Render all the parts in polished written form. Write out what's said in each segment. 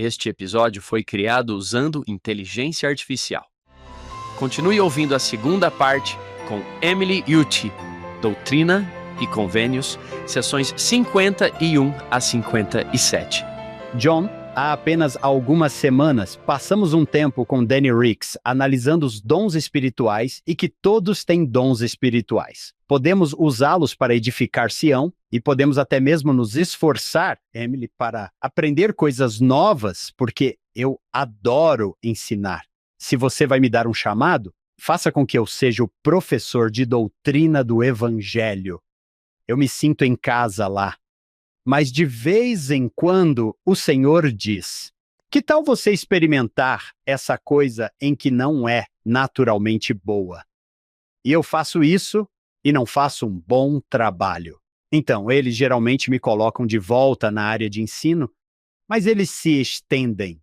Este episódio foi criado usando inteligência artificial. Continue ouvindo a segunda parte com Emily Uti, Doutrina e Convênios, sessões 51 a 57. John, há apenas algumas semanas, passamos um tempo com Danny Ricks analisando os dons espirituais e que todos têm dons espirituais. Podemos usá-los para edificar Sião e podemos até mesmo nos esforçar, Emily, para aprender coisas novas, porque eu adoro ensinar. Se você vai me dar um chamado, faça com que eu seja o professor de doutrina do Evangelho. Eu me sinto em casa lá. Mas de vez em quando o Senhor diz: que tal você experimentar essa coisa em que não é naturalmente boa? E eu faço isso e não faço um bom trabalho. Então, eles geralmente me colocam de volta na área de ensino, mas eles se estendem.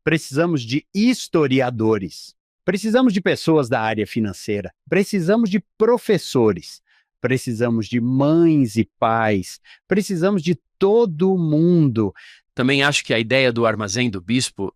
Precisamos de historiadores, precisamos de pessoas da área financeira, precisamos de professores, precisamos de mães e pais, precisamos de todo mundo. Também acho que a ideia do armazém do bispo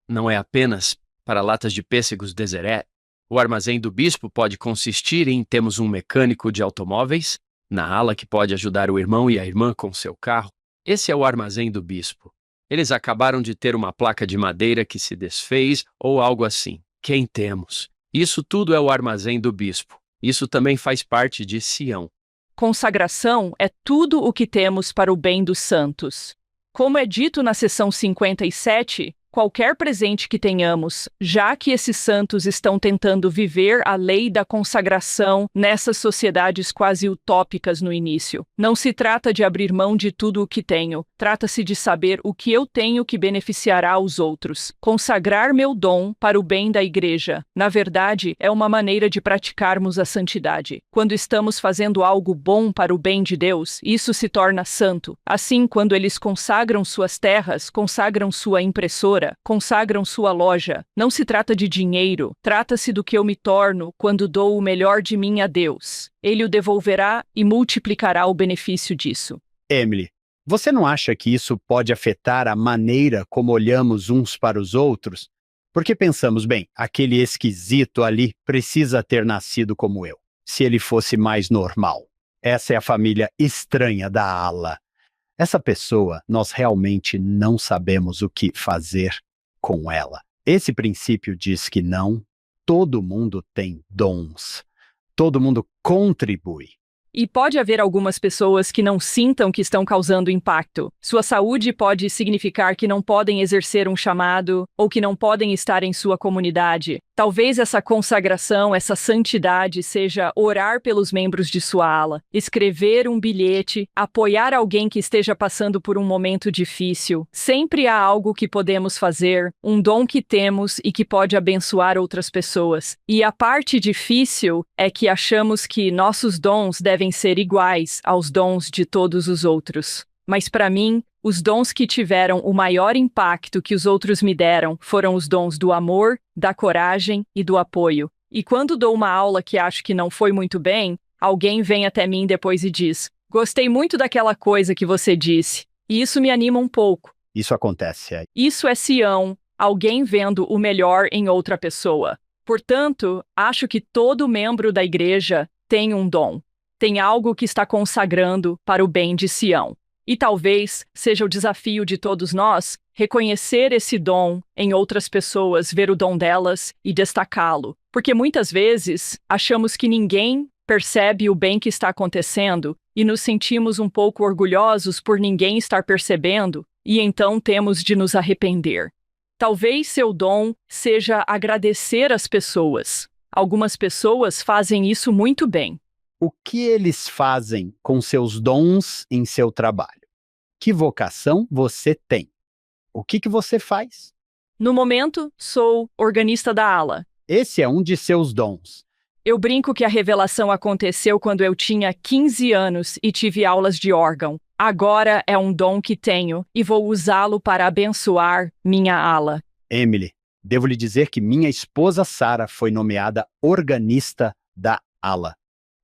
não é apenas para latas de pêssegos Deseret. O armazém do bispo pode consistir em temos um mecânico de automóveis na ala que pode ajudar o irmão e a irmã com seu carro. Esse é o armazém do bispo. Eles acabaram de ter uma placa de madeira que se desfez ou algo assim. Quem temos? Isso tudo é o armazém do bispo. Isso também faz parte de Sião. Consagração é tudo o que temos para o bem dos santos. Como é dito na seção 57, qualquer presente que tenhamos, já que esses santos estão tentando viver a lei da consagração nessas sociedades quase utópicas no início. Não se trata de abrir mão de tudo o que tenho, trata-se de saber o que eu tenho que beneficiará os outros. Consagrar meu dom para o bem da igreja, na verdade, é uma maneira de praticarmos a santidade. Quando estamos fazendo algo bom para o bem de Deus, isso se torna santo. Assim, quando eles consagram suas terras, consagram sua impressora, consagram sua loja. Não se trata de dinheiro, trata-se do que eu me torno quando dou o melhor de mim a Deus. Ele o devolverá e multiplicará o benefício disso. Emily, você não acha que isso pode afetar a maneira como olhamos uns para os outros? Porque pensamos, bem, aquele esquisito ali precisa ter nascido como eu, se ele fosse mais normal. Essa é a família estranha da ala. Essa pessoa, nós realmente não sabemos o que fazer com ela. Esse princípio diz que não, todo mundo tem dons. Todo mundo contribui. E pode haver algumas pessoas que não sintam que estão causando impacto. Sua saúde pode significar que não podem exercer um chamado ou que não podem estar em sua comunidade. Talvez essa consagração, essa santidade seja orar pelos membros de sua ala, escrever um bilhete, apoiar alguém que esteja passando por um momento difícil. Sempre há algo que podemos fazer, um dom que temos e que pode abençoar outras pessoas. E a parte difícil é que achamos que nossos dons devem ser iguais aos dons de todos os outros. Mas para mim, os dons que tiveram o maior impacto que os outros me deram foram os dons do amor, da coragem e do apoio. E quando dou uma aula que acho que não foi muito bem, alguém vem até mim depois e diz: "Gostei muito daquela coisa que você disse." E isso me anima um pouco. Isso acontece aí. Isso é Sião, alguém vendo o melhor em outra pessoa. Portanto, acho que todo membro da igreja tem um dom. Tem algo que está consagrando para o bem de Sião. E talvez seja o desafio de todos nós reconhecer esse dom em outras pessoas, ver o dom delas e destacá-lo. Porque muitas vezes achamos que ninguém percebe o bem que está acontecendo e nos sentimos um pouco orgulhosos por ninguém estar percebendo e então temos de nos arrepender. Talvez seu dom seja agradecer as pessoas. Algumas pessoas fazem isso muito bem. O que eles fazem com seus dons em seu trabalho? Que vocação você tem? O que você faz? No momento, sou organista da ala. Esse é um de seus dons. Eu brinco que a revelação aconteceu quando eu tinha 15 anos e tive aulas de órgão. Agora é um dom que tenho e vou usá-lo para abençoar minha ala. Emily, devo lhe dizer que minha esposa Sara foi nomeada organista da ala.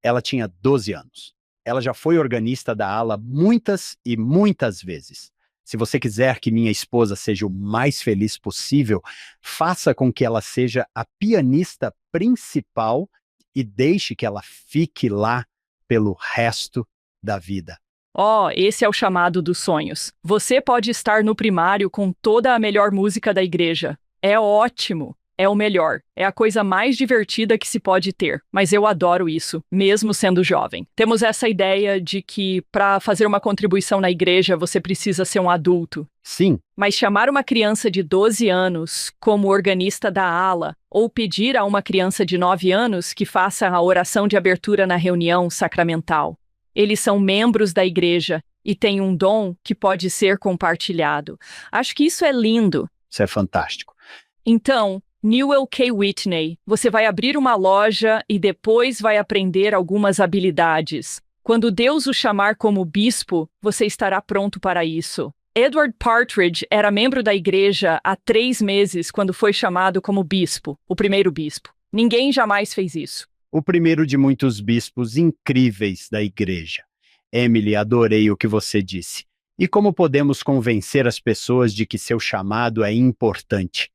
Ela tinha 12 anos. Ela já foi organista da ala muitas e muitas vezes. Se você quiser que minha esposa seja o mais feliz possível, faça com que ela seja a pianista principal e deixe que ela fique lá pelo resto da vida. Oh, esse é o chamado dos sonhos. Você pode estar no primário com toda a melhor música da igreja. É ótimo. É o melhor. É a coisa mais divertida que se pode ter. Mas eu adoro isso, mesmo sendo jovem. Temos essa ideia de que, para fazer uma contribuição na igreja, você precisa ser um adulto. Sim, Mas chamar uma criança de 12 anos como organista da ala, ou pedir a uma criança de 9 anos que faça a oração de abertura na reunião sacramental. Eles são membros da igreja e têm um dom que pode ser compartilhado. Acho que isso é lindo. isso é fantástico. Então, Newell K. Whitney, você vai abrir uma loja e depois vai aprender algumas habilidades. Quando Deus o chamar como bispo, você estará pronto para isso. Edward Partridge era membro da igreja há 3 meses quando foi chamado como bispo, o primeiro bispo. Ninguém jamais fez isso. O primeiro de muitos bispos incríveis da igreja. Emily, adorei o que você disse. E como podemos convencer as pessoas de que seu chamado é importante?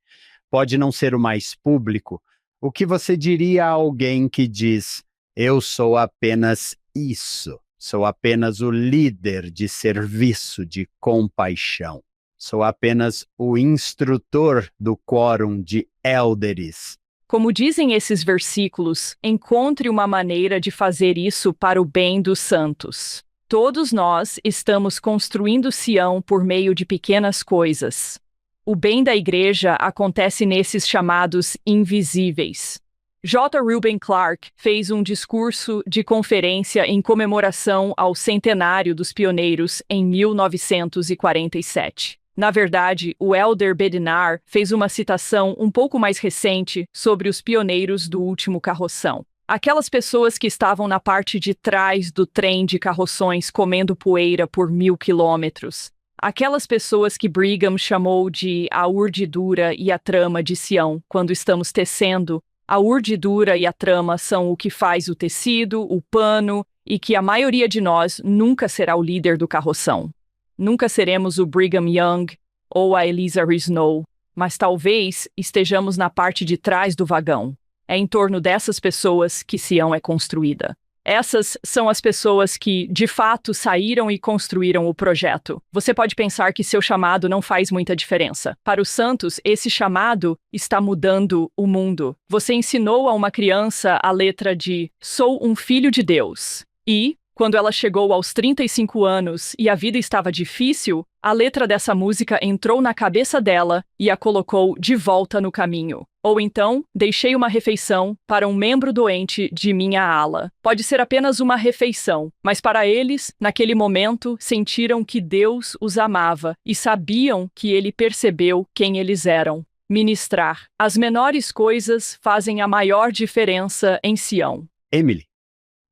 Pode não ser o mais público. O que você diria a alguém que diz: eu sou apenas isso, sou apenas o líder de serviço de compaixão, sou apenas o instrutor do quórum de élderes? Como dizem esses versículos, encontre uma maneira de fazer isso para o bem dos santos. Todos nós estamos construindo Sião por meio de pequenas coisas. O bem da igreja acontece nesses chamados invisíveis. J. Reuben Clark fez um discurso de conferência em comemoração ao centenário dos pioneiros em 1947. Na verdade, o Elder Bednar fez uma citação um pouco mais recente sobre os pioneiros do último carroção. Aquelas pessoas que estavam na parte de trás do trem de carroções comendo poeira por 1000 quilômetros. Aquelas pessoas que Brigham chamou de a urdidura e a trama de Sião quando estamos tecendo. A urdidura e a trama são o que faz o tecido, o pano, e que a maioria de nós nunca será o líder do carroção. Nunca seremos o Brigham Young ou a Eliza Snow, mas talvez estejamos na parte de trás do vagão. É em torno dessas pessoas que Sião é construída. Essas são as pessoas que, de fato, saíram e construíram o projeto. Você pode pensar que seu chamado não faz muita diferença. Para os santos, esse chamado está mudando o mundo. Você ensinou a uma criança a letra de "Sou um filho de Deus" e, quando ela chegou aos 35 anos e a vida estava difícil, a letra dessa música entrou na cabeça dela e a colocou de volta no caminho. Ou então, deixei uma refeição para um membro doente de minha ala. Pode ser apenas uma refeição, mas para eles, naquele momento, sentiram que Deus os amava e sabiam que Ele percebeu quem eles eram. Ministrar. As menores coisas fazem a maior diferença em Sião. Emily,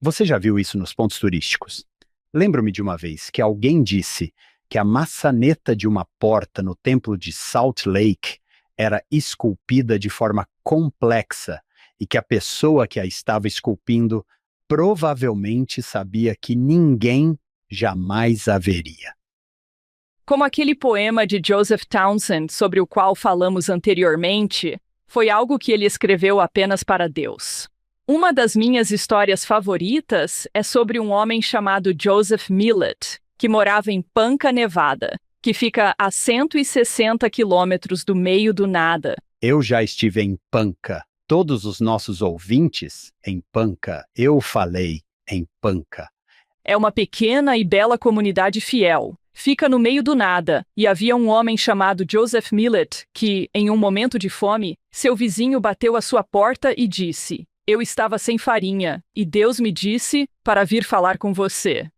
você já viu isso nos pontos turísticos? Lembro-me de uma vez que alguém disse que a maçaneta de uma porta no templo de Salt Lake era esculpida de forma complexa e que a pessoa que a estava esculpindo provavelmente sabia que ninguém jamais a veria. Como aquele poema de Joseph Townsend sobre o qual falamos anteriormente, foi algo que ele escreveu apenas para Deus. Uma das minhas histórias favoritas é sobre um homem chamado Joseph Millett, que morava em Panca, Nevada, que fica a 160 quilômetros do meio do nada. Eu já estive em Panca. Todos os nossos ouvintes em Panca, eu falei em Panca. É uma pequena e bela comunidade fiel. Fica no meio do nada, e havia um homem chamado Joseph Millett que, em um momento de fome, seu vizinho bateu à sua porta e disse: "Eu estava sem farinha, e Deus me disse para vir falar com você."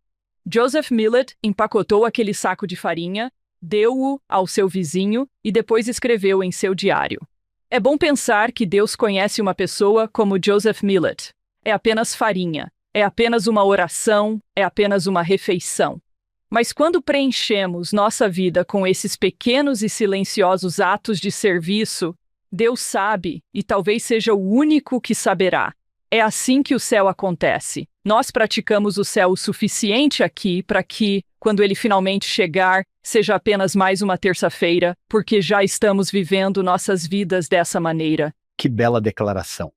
Joseph Millett empacotou aquele saco de farinha, deu-o ao seu vizinho e depois escreveu em seu diário. É bom pensar que Deus conhece uma pessoa como Joseph Millett. É apenas farinha, é apenas uma oração, é apenas uma refeição. Mas quando preenchemos nossa vida com esses pequenos e silenciosos atos de serviço, Deus sabe e talvez seja o único que saberá. É assim que o céu acontece. Nós praticamos o céu o suficiente aqui para que, quando ele finalmente chegar, seja apenas mais uma terça-feira, porque já estamos vivendo nossas vidas dessa maneira. Que bela declaração.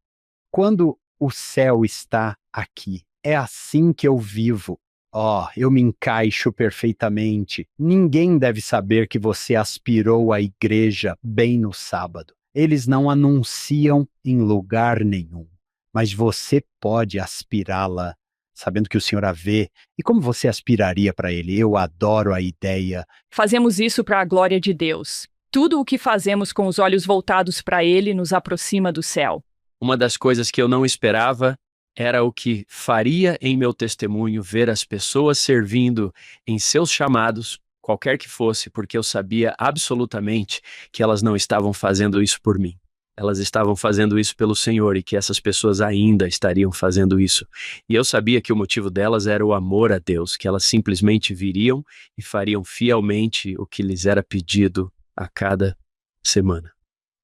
Quando o céu está aqui, é assim que eu vivo. Oh, eu me encaixo perfeitamente. Ninguém deve saber que você aspirou à igreja bem no sábado. Eles não anunciam em lugar nenhum. Mas você pode aspirá-la, sabendo que o Senhor a vê. E como você aspiraria para ele? Eu adoro a ideia. Fazemos isso para a glória de Deus. Tudo o que fazemos com os olhos voltados para ele nos aproxima do céu. Uma das coisas que eu não esperava era o que faria em meu testemunho ver as pessoas servindo em seus chamados, qualquer que fosse, porque eu sabia absolutamente que elas não estavam fazendo isso por mim. Elas estavam fazendo isso pelo Senhor e que essas pessoas ainda estariam fazendo isso. E eu sabia que o motivo delas era o amor a Deus, que elas simplesmente viriam e fariam fielmente o que lhes era pedido a cada semana.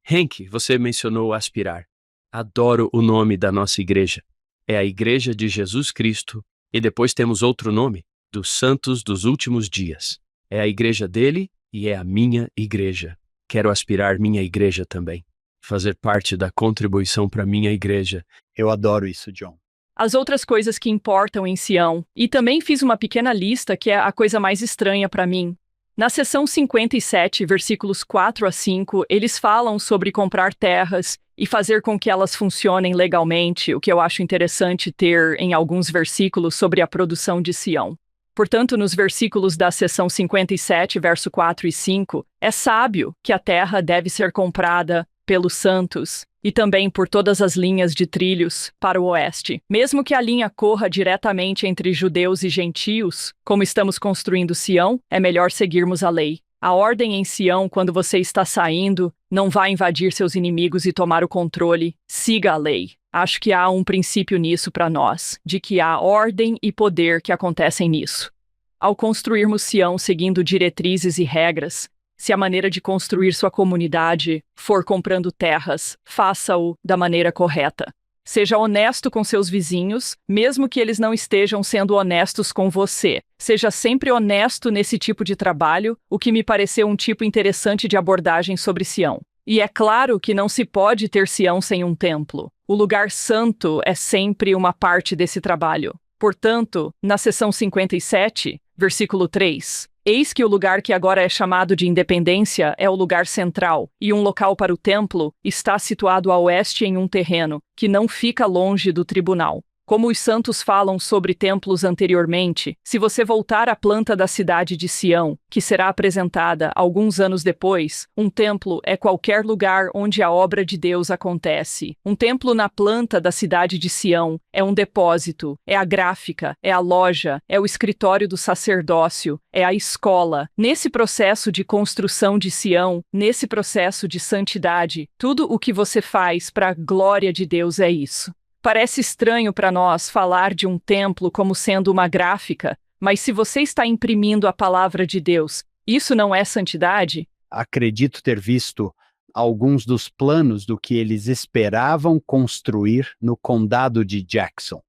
Henk, você mencionou aspirar. Adoro o nome da nossa igreja. É a Igreja de Jesus Cristo, e depois temos outro nome, dos Santos dos Últimos Dias. É a igreja dele e é a minha igreja. Quero aspirar minha igreja também. Fazer parte da contribuição para minha igreja. Eu adoro isso, John. As outras coisas que importam em Sião. E também fiz uma pequena lista que é a coisa mais estranha para mim. Na seção 57, versículos 4 a 5, eles falam sobre comprar terras e fazer com que elas funcionem legalmente, o que eu acho interessante ter em alguns versículos sobre a produção de Sião. Portanto, nos versículos da seção 57, verso 4 e 5, é sábio que a terra deve ser comprada pelos santos e também por todas as linhas de trilhos para o oeste. Mesmo que a linha corra diretamente entre judeus e gentios, como estamos construindo Sião, é melhor seguirmos a lei. A ordem em Sião, quando você está saindo, não vai invadir seus inimigos e tomar o controle. Siga a lei. Acho que há um princípio nisso para nós, de que há ordem e poder que acontecem nisso. Ao construirmos Sião seguindo diretrizes e regras, se a maneira de construir sua comunidade for comprando terras, faça-o da maneira correta. Seja honesto com seus vizinhos, mesmo que eles não estejam sendo honestos com você. Seja sempre honesto nesse tipo de trabalho, o que me pareceu um tipo interessante de abordagem sobre Sião. E é claro que não se pode ter Sião sem um templo. O lugar santo é sempre uma parte desse trabalho. Portanto, na seção 57, versículo 3, eis que o lugar que agora é chamado de Independência é o lugar central, e um local para o templo está situado a oeste em um terreno, que não fica longe do tribunal. Como os santos falam sobre templos anteriormente, se você voltar à planta da cidade de Sião, que será apresentada alguns anos depois, um templo é qualquer lugar onde a obra de Deus acontece. Um templo na planta da cidade de Sião é um depósito, é a gráfica, é a loja, é o escritório do sacerdócio, é a escola. Nesse processo de construção de Sião, nesse processo de santidade, tudo o que você faz para a glória de Deus é isso. Parece estranho para nós falar de um templo como sendo uma gráfica, mas se você está imprimindo a palavra de Deus, isso não é santidade? Acredito ter visto alguns dos planos do que eles esperavam construir no condado de Jackson.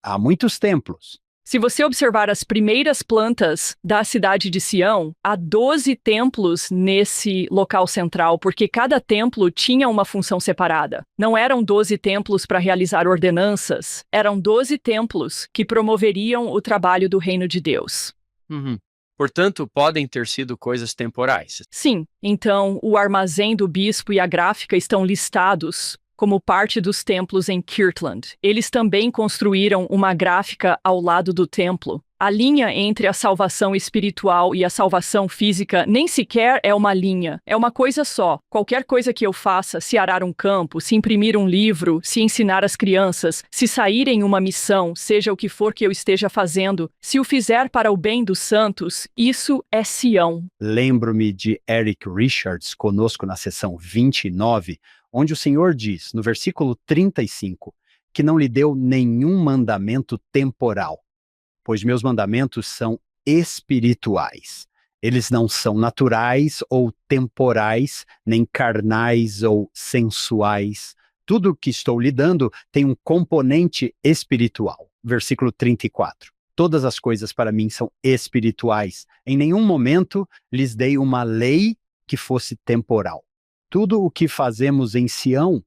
Há muitos templos. Se você observar as primeiras plantas da cidade de Sião, há 12 templos nesse local central, porque cada templo tinha uma função separada. Não eram 12 templos para realizar ordenanças, eram 12 templos que promoveriam o trabalho do reino de Deus. Portanto, podem ter sido coisas temporais. Sim, então o armazém do bispo e a gráfica estão listados como parte dos templos em Kirtland. Eles também construíram uma gráfica ao lado do templo. A linha entre a salvação espiritual e a salvação física nem sequer é uma linha, é uma coisa só. Qualquer coisa que eu faça, se arar um campo, se imprimir um livro, se ensinar as crianças, se sair em uma missão, seja o que for que eu esteja fazendo, se o fizer para o bem dos santos, isso é Sião. Lembro-me de Eric Richards conosco na sessão 29, onde o Senhor diz, no versículo 35, que não lhe deu nenhum mandamento temporal, pois meus mandamentos são espirituais. Eles não são naturais ou temporais, nem carnais ou sensuais. Tudo o que estou lhe dando tem um componente espiritual. Versículo 34. Todas as coisas para mim são espirituais. Em nenhum momento lhes dei uma lei que fosse temporal. Tudo o que fazemos em Sião,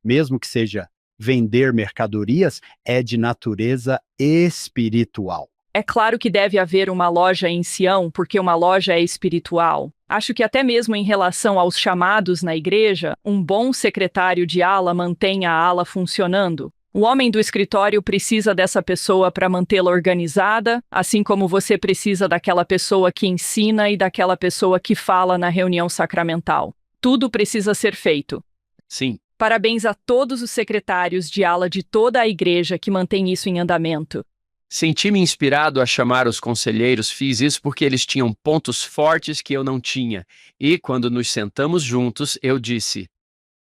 mesmo que seja vender mercadorias, é de natureza espiritual. É claro que deve haver uma loja em Sião, porque uma loja é espiritual. Acho que até mesmo em relação aos chamados na igreja, um bom secretário de ala mantém a ala funcionando. O homem do escritório precisa dessa pessoa para mantê-la organizada, assim como você precisa daquela pessoa que ensina e daquela pessoa que fala na reunião sacramental. Tudo precisa ser feito. Sim, Parabéns a todos os secretários de ala de toda a igreja que mantém isso em andamento. senti-me inspirado a chamar os conselheiros, fiz isso porque eles tinham pontos fortes que eu não tinha. E quando nos sentamos juntos, eu disse: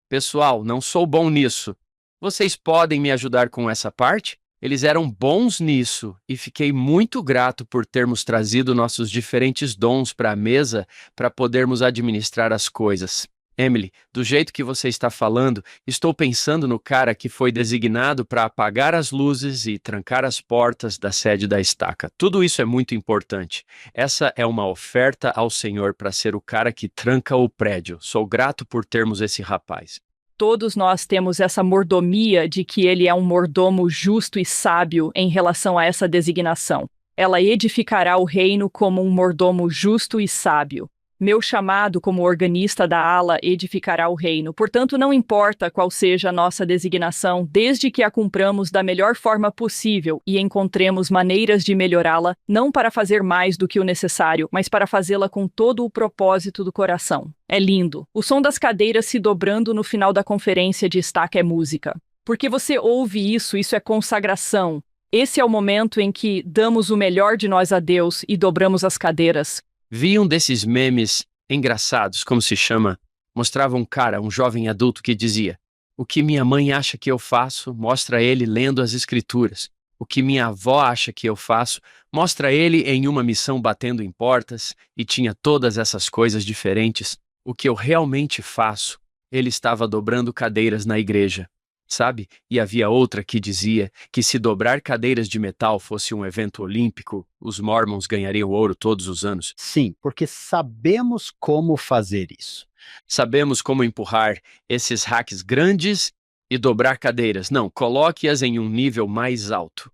Pessoal, não sou bom nisso. Vocês podem me ajudar com essa parte? Eles eram bons nisso e fiquei muito grato por termos trazido nossos diferentes dons para a mesa para podermos administrar as coisas. Emily, do jeito que você está falando, estou pensando no cara que foi designado para apagar as luzes e trancar as portas da sede da estaca. Tudo isso é muito importante. Essa é uma oferta ao Senhor para ser o cara que tranca o prédio. Sou grato por termos esse rapaz. Todos nós temos essa mordomia de que ele é um mordomo justo e sábio em relação a essa designação. Ela edificará o reino como um mordomo justo e sábio. Meu chamado como organista da ala edificará o reino, portanto não importa qual seja a nossa designação, desde que a cumpramos da melhor forma possível e encontremos maneiras de melhorá-la, não para fazer mais do que o necessário, mas para fazê-la com todo o propósito do coração. É lindo. O som das cadeiras se dobrando no final da conferência de estaca é música. Porque você ouve isso, isso é consagração. Esse é o momento em que damos o melhor de nós a Deus e dobramos as cadeiras. Vi um desses memes engraçados, como se chama, mostrava um cara, um jovem adulto que dizia: O que minha mãe acha que eu faço, mostra ele lendo as escrituras. O que minha avó acha que eu faço, mostra ele em uma missão batendo em portas, e tinha todas essas coisas diferentes. O que eu realmente faço, ele estava dobrando cadeiras na igreja. Sabe? E havia outra que dizia que se dobrar cadeiras de metal fosse um evento olímpico, os Mormons ganhariam ouro todos os anos. Sim, porque sabemos como fazer isso. Sabemos como empurrar esses racks grandes e dobrar cadeiras. Não, coloque-as em um nível mais alto.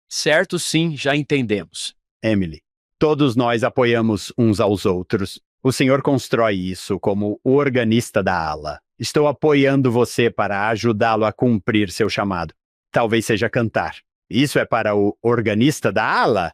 Certo, sim, já entendemos. Emily, todos nós apoiamos uns aos outros. O Senhor constrói isso como o organista da ala. Estou apoiando você para ajudá-lo a cumprir seu chamado. Talvez seja cantar. Isso é para o organista da ala?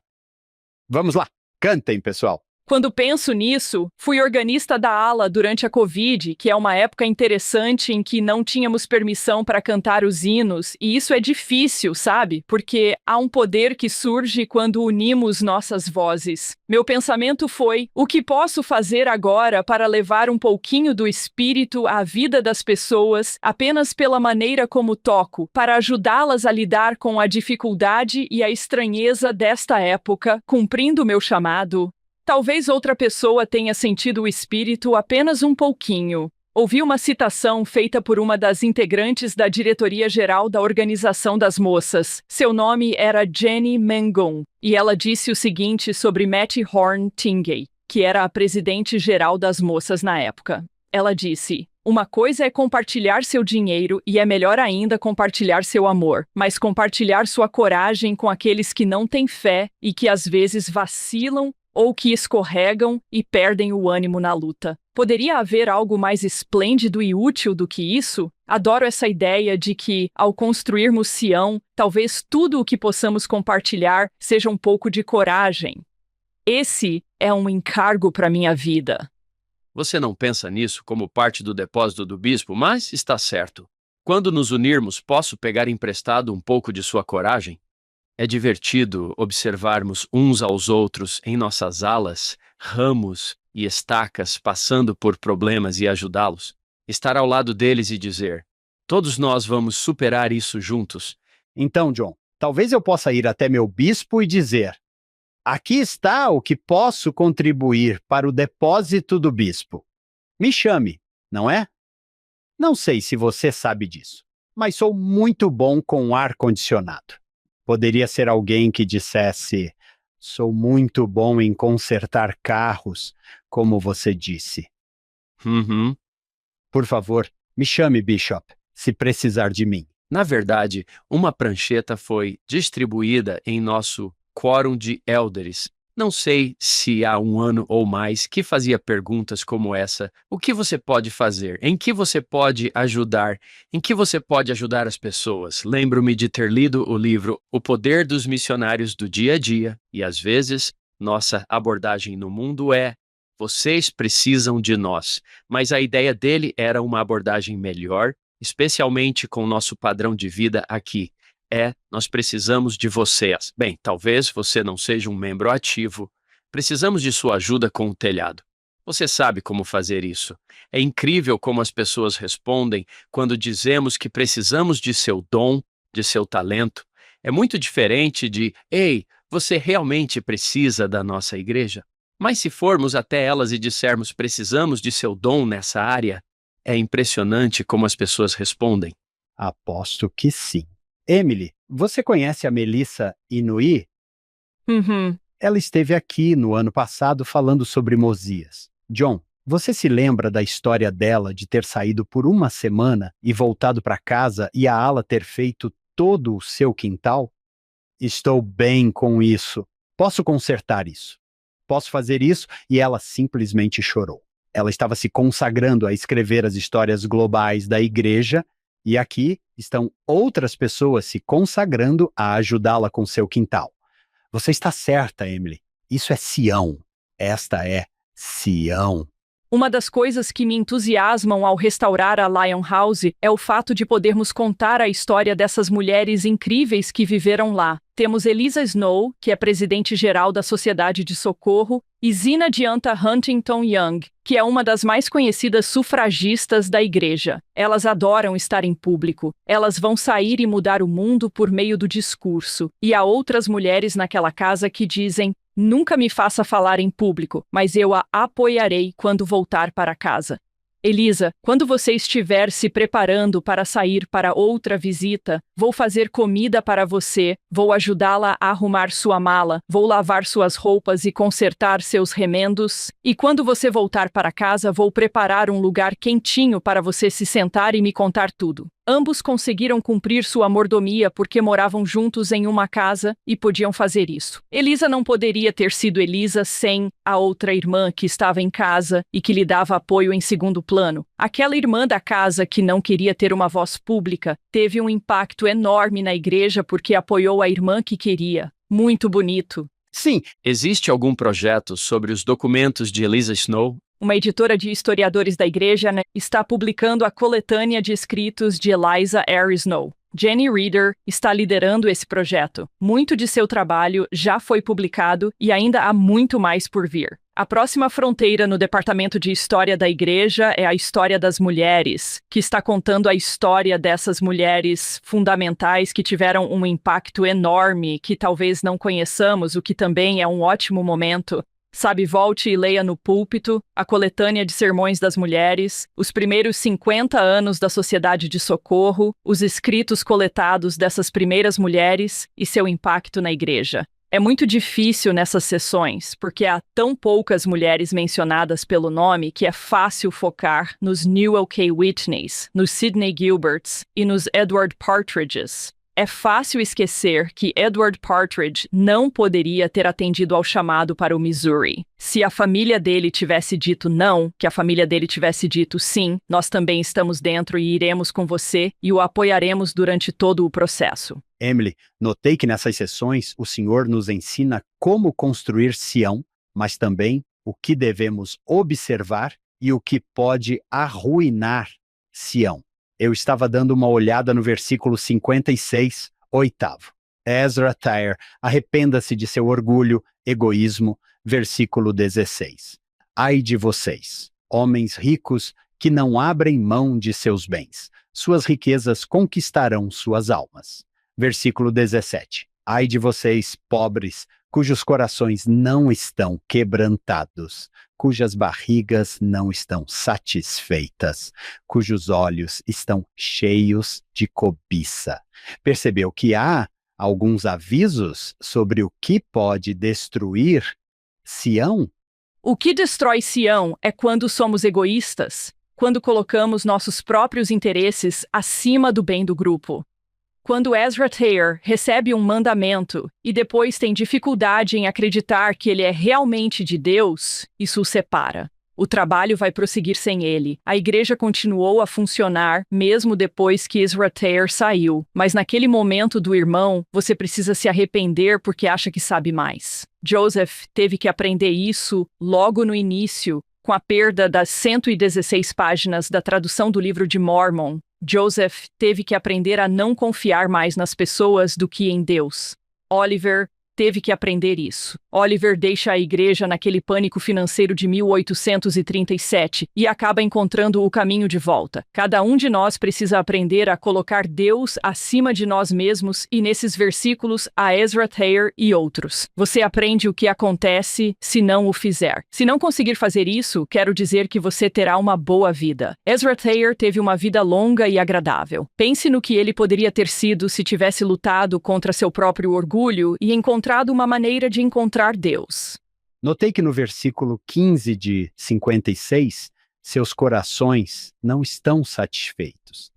Vamos lá, cantem, pessoal. Quando penso nisso, fui organista da ala durante a Covid, que é uma época interessante em que não tínhamos permissão para cantar os hinos, e isso é difícil, sabe? Porque há um poder que surge quando unimos nossas vozes. Meu pensamento foi: o que posso fazer agora para levar um pouquinho do espírito à vida das pessoas, apenas pela maneira como toco, para ajudá-las a lidar com a dificuldade e a estranheza desta época, cumprindo meu chamado? Talvez outra pessoa tenha sentido o espírito apenas um pouquinho. Ouvi uma citação feita por uma das integrantes da diretoria-geral da Organização das Moças. Seu nome era Jenny Mangon, e ela disse o seguinte sobre Mattie Horn Tingey, que era a presidente-geral das moças na época. Ela disse: Uma coisa é compartilhar seu dinheiro e é melhor ainda compartilhar seu amor, mas compartilhar sua coragem com aqueles que não têm fé e que às vezes vacilam ou que escorregam e perdem o ânimo na luta. Poderia haver algo mais esplêndido e útil do que isso? Adoro essa ideia de que, ao construirmos Sião, talvez tudo o que possamos compartilhar seja um pouco de coragem. Esse é um encargo para minha vida. Você não pensa nisso como parte do depósito do bispo, mas está certo. Quando nos unirmos, posso pegar emprestado um pouco de sua coragem? É divertido observarmos uns aos outros em nossas alas, ramos e estacas passando por problemas e ajudá-los. Estar ao lado deles e dizer: todos nós vamos superar isso juntos. Então, John, talvez eu possa ir até meu bispo e dizer: aqui está o que posso contribuir para o depósito do bispo. Me chame, não é? Não sei se você sabe disso, mas sou muito bom com ar-condicionado. Poderia ser alguém que dissesse: sou muito bom em consertar carros, como você disse. Uhum. Por favor, me chame, Bishop, se precisar de mim. Na verdade, uma prancheta foi distribuída em nosso quórum de élderes. Não sei se há um ano ou mais que fazia perguntas como essa: o que você pode fazer? Em que você pode ajudar? Em que você pode ajudar as pessoas? Lembro-me de ter lido o livro O Poder dos Missionários do Dia a Dia, e às vezes nossa abordagem no mundo é: vocês precisam de nós. Mas a ideia dele era uma abordagem melhor, especialmente com o nosso padrão de vida aqui. Nós precisamos de vocês. Bem, talvez você não seja um membro ativo. Precisamos de sua ajuda com o telhado. Você sabe como fazer isso. É incrível como as pessoas respondem quando dizemos que precisamos de seu dom, de seu talento. É muito diferente de: ei, você realmente precisa da nossa igreja? Mas se formos até elas e dissermos: precisamos de seu dom nessa área, é impressionante como as pessoas respondem. Aposto que sim. Emily, você conhece a Melissa Inouye? Uhum. Ela esteve aqui no ano passado falando sobre Mosias. John, você se lembra da história dela de ter saído por uma semana e voltado para casa e a ala ter feito todo o seu quintal? Estou bem com isso. Posso consertar isso. Posso fazer isso, e ela simplesmente chorou. Ela estava se consagrando a escrever as histórias globais da igreja, e aqui estão outras pessoas se consagrando a ajudá-la com seu quintal. Você está certa, Emily. Isso é Sião. Esta é Sião. Uma das coisas que me entusiasmam ao restaurar a Lion House é o fato de podermos contar a história dessas mulheres incríveis que viveram lá. Temos Eliza Snow, que é presidente-geral da Sociedade de Socorro, e Zina Dianta Huntington Young, que é uma das mais conhecidas sufragistas da igreja. Elas adoram estar em público. Elas vão sair e mudar o mundo por meio do discurso. E há outras mulheres naquela casa que dizem: nunca me faça falar em público, mas eu a apoiarei quando voltar para casa. Eliza, quando você estiver se preparando para sair para outra visita, vou fazer comida para você, vou ajudá-la a arrumar sua mala, vou lavar suas roupas e consertar seus remendos, e quando você voltar para casa, vou preparar um lugar quentinho para você se sentar e me contar tudo. Ambos conseguiram cumprir sua mordomia porque moravam juntos em uma casa e podiam fazer isso. Eliza não poderia ter sido Eliza sem a outra irmã que estava em casa e que lhe dava apoio em segundo plano. Aquela irmã da casa que não queria ter uma voz pública teve um impacto enorme na igreja porque apoiou a irmã que queria. Muito bonito. Sim, Existe algum projeto sobre os documentos de Eliza Snow? Uma editora de historiadores da igreja está publicando a coletânea de escritos de Eliza R. Snow. Jenny Reeder está liderando esse projeto. Muito de seu trabalho já foi publicado e ainda há muito mais por vir. A próxima fronteira no Departamento de História da Igreja é a História das Mulheres, que está contando a história dessas mulheres fundamentais que tiveram um impacto enorme, que talvez não conheçamos, o que também é um ótimo momento. Sabe, volte e leia no púlpito, a coletânea de sermões das mulheres, os primeiros 50 anos da Sociedade de Socorro, os escritos coletados dessas primeiras mulheres e seu impacto na igreja. É muito difícil nessas sessões, porque há tão poucas mulheres mencionadas pelo nome que é fácil focar nos Newell K. Whitneys, nos Sidney Gilberts e nos Edward Partridges. É fácil esquecer que Edward Partridge não poderia ter atendido ao chamado para o Missouri. Se a família dele tivesse dito não, que a família dele tivesse dito sim, nós também estamos dentro e iremos com você e o apoiaremos durante todo o processo. Emily, notei que nessas sessões o Senhor nos ensina como construir Sião, mas também o que devemos observar e o que pode arruinar Sião. Eu estava dando uma olhada no versículo 56, 8º. Ezra Tyre, arrependa-se de seu orgulho, egoísmo, versículo 16. Ai de vocês, homens ricos, que não abrem mão de seus bens. Suas riquezas conquistarão suas almas. Versículo 17. Ai de vocês, pobres, cujos corações não estão quebrantados, cujas barrigas não estão satisfeitas, cujos olhos estão cheios de cobiça. Percebeu que há alguns avisos sobre o que pode destruir Sião? O que destrói Sião é quando somos egoístas, quando colocamos nossos próprios interesses acima do bem do grupo. Quando Ezra Taylor recebe um mandamento e depois tem dificuldade em acreditar que ele é realmente de Deus, isso o separa. O trabalho vai prosseguir sem ele. A igreja continuou a funcionar mesmo depois que Ezra Taylor saiu, mas naquele momento do irmão, você precisa se arrepender porque acha que sabe mais. Joseph teve que aprender isso logo no início, com a perda das 116 páginas da tradução do livro de Mormon. Joseph teve que aprender a não confiar mais nas pessoas do que em Deus. Oliver teve que aprender isso. Oliver deixa a igreja naquele pânico financeiro de 1837 e acaba encontrando o caminho de volta. Cada um de nós precisa aprender a colocar Deus acima de nós mesmos e nesses versículos a Ezra Taylor e outros. Você aprende o que acontece se não o fizer. Se não conseguir fazer isso, quero dizer que você terá uma boa vida. Ezra Taylor teve uma vida longa e agradável. Pense no que ele poderia ter sido se tivesse lutado contra seu próprio orgulho e encontrado uma maneira de encontrar Deus. Notei que no versículo 15 de 56, seus corações não estão satisfeitos.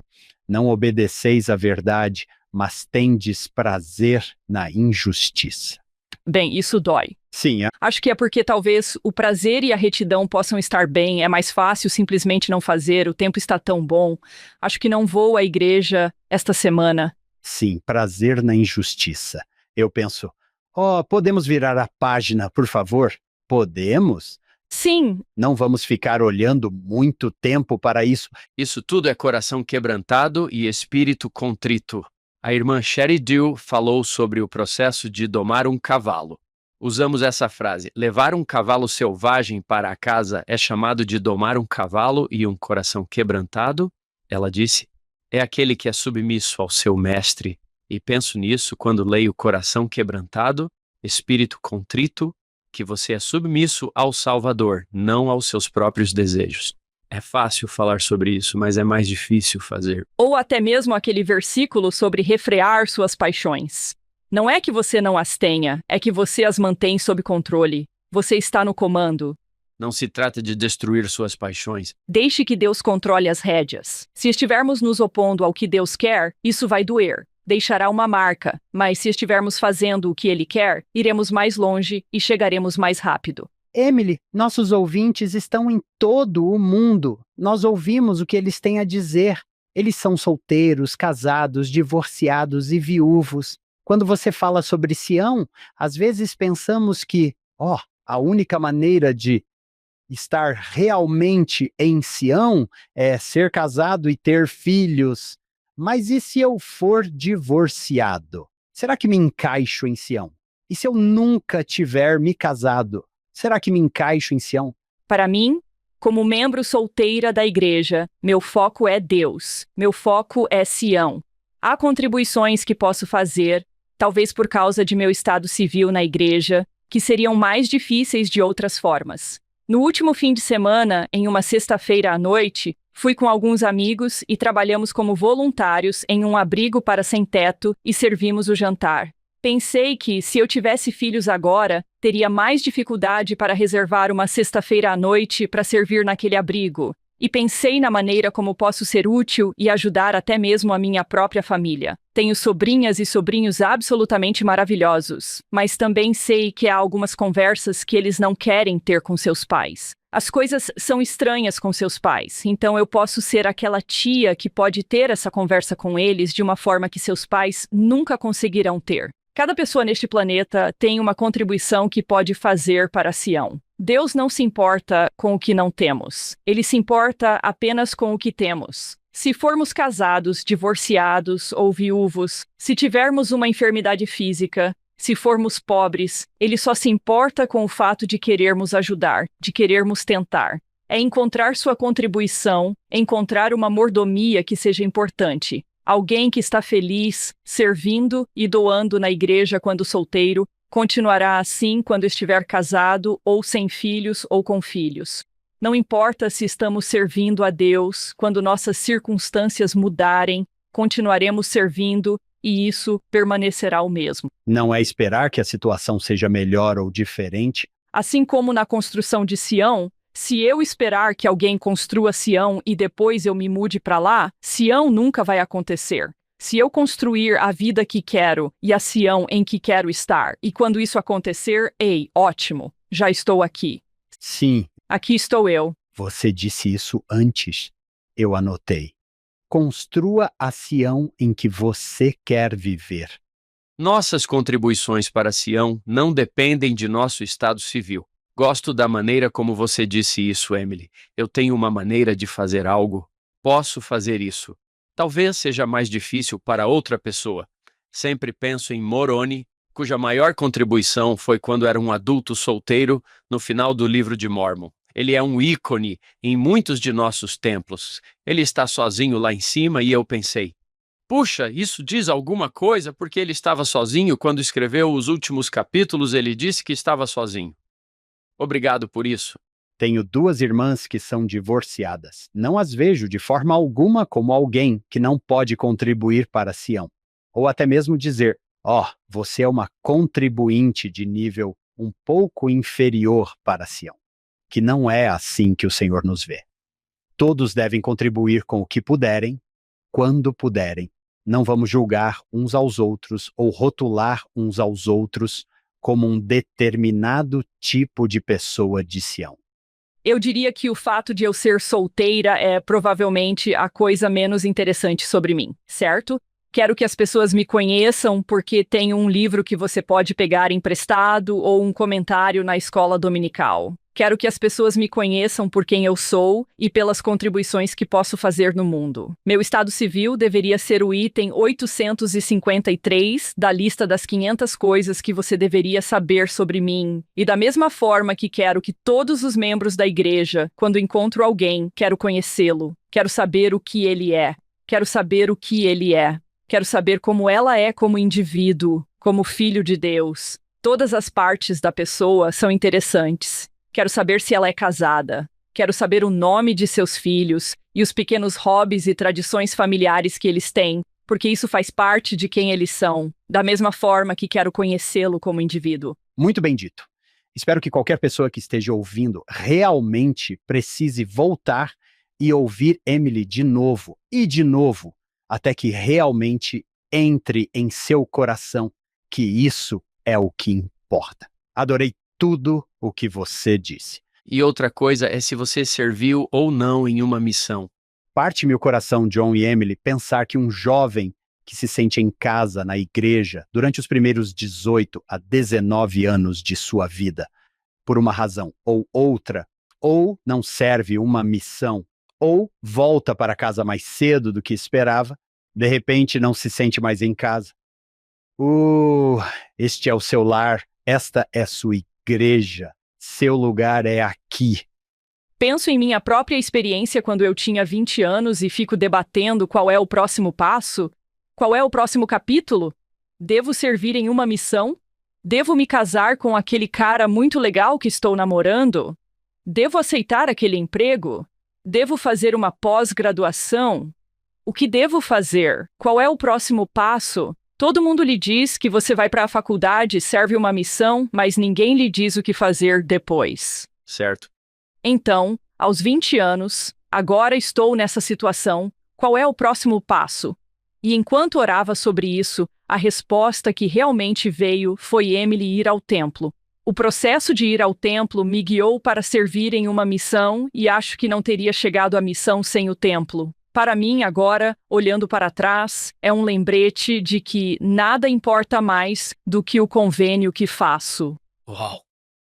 Não obedeceis à verdade, mas tendes prazer na injustiça. Bem, isso dói. Sim, Acho que é porque talvez o prazer e a retidão possam estar bem, é mais fácil simplesmente não fazer, o tempo está tão bom. Acho que não vou à igreja esta semana. sim, prazer na injustiça. Eu penso, podemos virar a página, por favor? Podemos? Sim, Não vamos ficar olhando muito tempo para isso. Isso tudo é coração quebrantado e espírito contrito. A irmã Sherry Dew falou sobre o processo de domar um cavalo. Usamos essa frase: levar um cavalo selvagem para a casa é chamado de domar um cavalo e um coração quebrantado? Ela disse, é aquele que é submisso ao seu mestre. E penso nisso quando leio coração quebrantado, espírito contrito, que você é submisso ao Salvador, não aos seus próprios desejos. É fácil falar sobre isso, mas é mais difícil fazer. ou até mesmo aquele versículo sobre refrear suas paixões. Não é que você não as tenha, é que você as mantém sob controle. Você está no comando. Não se trata de destruir suas paixões. Deixe que Deus controle as rédeas. Se estivermos nos opondo ao que Deus quer, isso vai doer. Deixará uma marca, mas se estivermos fazendo o que Ele quer, iremos mais longe e chegaremos mais rápido. Emily, nossos ouvintes estão em todo o mundo. Nós ouvimos o que eles têm a dizer. Eles são solteiros, casados, divorciados e viúvos. Quando você fala sobre Sião, às vezes pensamos que, a única maneira de estar realmente em Sião é ser casado e ter filhos. Mas e se eu for divorciado? Será que me encaixo em Sião? E se eu nunca tiver me casado? Será que me encaixo em Sião? Para mim, como membro solteira da igreja, meu foco é Deus. Meu foco é Sião. Há contribuições que posso fazer, talvez por causa de meu estado civil na igreja, que seriam mais difíceis de outras formas. No último fim de semana, em uma sexta-feira à noite, fui com alguns amigos e trabalhamos como voluntários em um abrigo para sem-teto e servimos o jantar. Pensei que, se eu tivesse filhos agora, teria mais dificuldade para reservar uma sexta-feira à noite para servir naquele abrigo. E pensei na maneira como posso ser útil e ajudar até mesmo a minha própria família. Tenho sobrinhas e sobrinhos absolutamente maravilhosos, mas também sei que há algumas conversas que eles não querem ter com seus pais. As coisas são estranhas com seus pais, então eu posso ser aquela tia que pode ter essa conversa com eles de uma forma que seus pais nunca conseguirão ter. Cada pessoa neste planeta tem uma contribuição que pode fazer para Sião. Deus não se importa com o que não temos. Ele se importa apenas com o que temos. Se formos casados, divorciados ou viúvos, se tivermos uma enfermidade física, se formos pobres, ele só se importa com o fato de querermos ajudar, de querermos tentar. É encontrar sua contribuição, encontrar uma mordomia que seja importante. Alguém que está feliz, servindo e doando na igreja quando solteiro, continuará assim quando estiver casado ou sem filhos ou com filhos. Não importa se estamos servindo a Deus, quando nossas circunstâncias mudarem, continuaremos servindo e isso permanecerá o mesmo. Não é esperar que a situação seja melhor ou diferente. Assim como na construção de Sião, se eu esperar que alguém construa Sião e depois eu me mude para lá, Sião nunca vai acontecer. Se eu construir a vida que quero e a Sião em que quero estar, e quando isso acontecer, ei, ótimo, já estou aqui. Sim, Aqui estou eu. você disse isso antes. Eu anotei. Construa a Sião em que você quer viver. Nossas contribuições para Sião não dependem de nosso estado civil. Gosto da maneira como você disse isso, Emily. Eu tenho uma maneira de fazer algo. Posso fazer isso. Talvez seja mais difícil para outra pessoa. Sempre penso em Moroni, cuja maior contribuição foi quando era um adulto solteiro no final do livro de Mórmon. Ele é um ícone em muitos de nossos templos. Ele está sozinho lá em cima e eu pensei, puxa, isso diz alguma coisa porque ele estava sozinho quando escreveu os últimos capítulos, ele disse que estava sozinho. Obrigado por isso. Tenho 2 irmãs que são divorciadas. Não as vejo de forma alguma como alguém que não pode contribuir para Sião. Ou até mesmo dizer, você é uma contribuinte de nível um pouco inferior para Sião. Que não é assim que o Senhor nos vê. Todos devem contribuir com o que puderem, quando puderem. Não vamos julgar uns aos outros ou rotular uns aos outros como um determinado tipo de pessoa de Sião. Eu diria que o fato de eu ser solteira é provavelmente a coisa menos interessante sobre mim, certo? Quero que as pessoas me conheçam porque tenho um livro que você pode pegar emprestado ou um comentário na escola dominical. Quero que as pessoas me conheçam por quem eu sou e pelas contribuições que posso fazer no mundo. Meu estado civil deveria ser o item 853 da lista das 500 coisas que você deveria saber sobre mim. E da mesma forma que quero que todos os membros da igreja, quando encontro alguém, quero conhecê-lo. Quero saber o que ele é. Quero saber o que ele é. Quero saber como ela é como indivíduo, como filho de Deus. Todas as partes da pessoa são interessantes. Quero saber se ela é casada. Quero saber o nome de seus filhos e os pequenos hobbies e tradições familiares que eles têm, porque isso faz parte de quem eles são, da mesma forma que quero conhecê-lo como indivíduo. Muito bem dito. Espero que qualquer pessoa que esteja ouvindo realmente precise voltar e ouvir Emily de novo e de novo, até que realmente entre em seu coração que isso é o que importa. Adorei tudo o que você disse. E outra coisa é se você serviu ou não em uma missão. Parte-me o coração, John e Emily, pensar que um jovem que se sente em casa, na igreja, durante os primeiros 18 a 19 anos de sua vida, por uma razão ou outra, ou não serve uma missão, ou volta para casa mais cedo do que esperava, de repente não se sente mais em casa. Este é o seu lar, esta é sua igreja, seu lugar é aqui. Penso em minha própria experiência quando eu tinha 20 anos e fico debatendo qual é o próximo passo, qual é o próximo capítulo. Devo servir em uma missão? Devo me casar com aquele cara muito legal que estou namorando? Devo aceitar aquele emprego? Devo fazer uma pós-graduação? O que devo fazer? Qual é o próximo passo? Todo mundo lhe diz que você vai para a faculdade, serve uma missão, mas ninguém lhe diz o que fazer depois. Certo. Então, aos 20 anos, agora estou nessa situação, qual é o próximo passo? E enquanto orava sobre isso, a resposta que realmente veio foi Emily ir ao templo. O processo de ir ao templo me guiou para servir em uma missão e acho que não teria chegado à missão sem o templo. Para mim, agora, olhando para trás, é um lembrete de que nada importa mais do que o convênio que faço. Uau!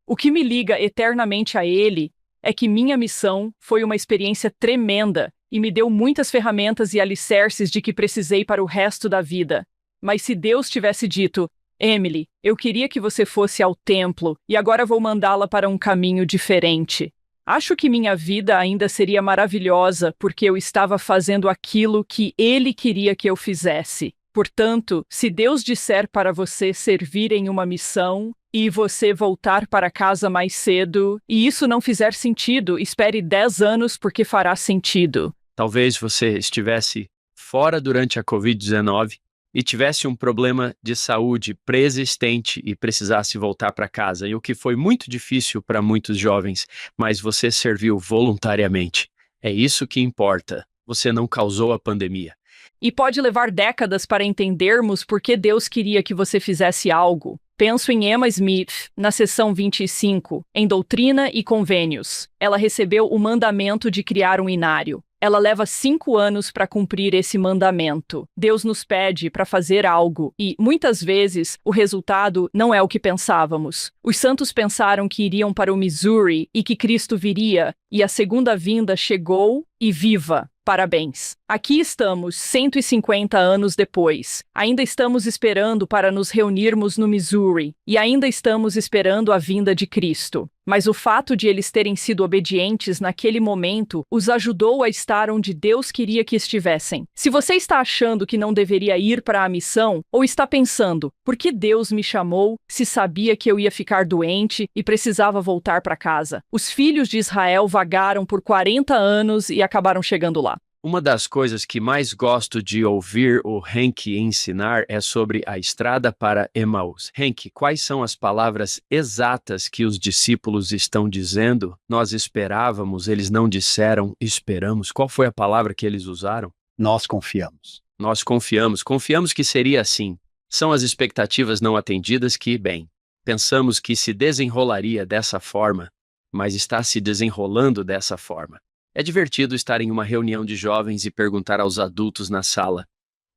O que me liga eternamente a ele é que minha missão foi uma experiência tremenda e me deu muitas ferramentas e alicerces de que precisei para o resto da vida. Mas se Deus tivesse dito, Emily, eu queria que você fosse ao templo e agora vou mandá-la para um caminho diferente. Acho que minha vida ainda seria maravilhosa porque eu estava fazendo aquilo que Ele queria que eu fizesse. Portanto, se Deus disser para você servir em uma missão e você voltar para casa mais cedo, e isso não fizer sentido, espere 10 anos porque fará sentido. Talvez você estivesse fora durante a Covid-19 e tivesse um problema de saúde persistente e precisasse voltar para casa, e o que foi muito difícil para muitos jovens, mas você serviu voluntariamente. É isso que importa. Você não causou a pandemia. E pode levar décadas para entendermos por que Deus queria que você fizesse algo. Penso em Emma Smith, na seção 25, em Doutrina e Convênios. Ela recebeu o mandamento de criar um inário. Ela leva 5 anos para cumprir esse mandamento. Deus nos pede para fazer algo e, muitas vezes, o resultado não é o que pensávamos. Os santos pensaram que iriam para o Missouri e que Cristo viria, e a segunda vinda chegou e viva. Parabéns. Aqui estamos, 150 anos depois. Ainda estamos esperando para nos reunirmos no Missouri, e ainda estamos esperando a vinda de Cristo. Mas o fato de eles terem sido obedientes naquele momento os ajudou a estar onde Deus queria que estivessem. Se você está achando que não deveria ir para a missão, ou está pensando, por que Deus me chamou se sabia que eu ia ficar doente e precisava voltar para casa? Os filhos de Israel vagaram por 40 anos e acabaram chegando lá. Uma das coisas que mais gosto de ouvir o Henk ensinar é sobre a estrada para Emaús. Henk, quais são as palavras exatas que os discípulos estão dizendo? Nós esperávamos, eles não disseram esperamos. Qual foi a palavra que eles usaram? Nós confiamos. Nós confiamos. Confiamos que seria assim. São as expectativas não atendidas que, bem, pensamos que se desenrolaria dessa forma, mas está se desenrolando dessa forma. É divertido estar em uma reunião de jovens e perguntar aos adultos na sala: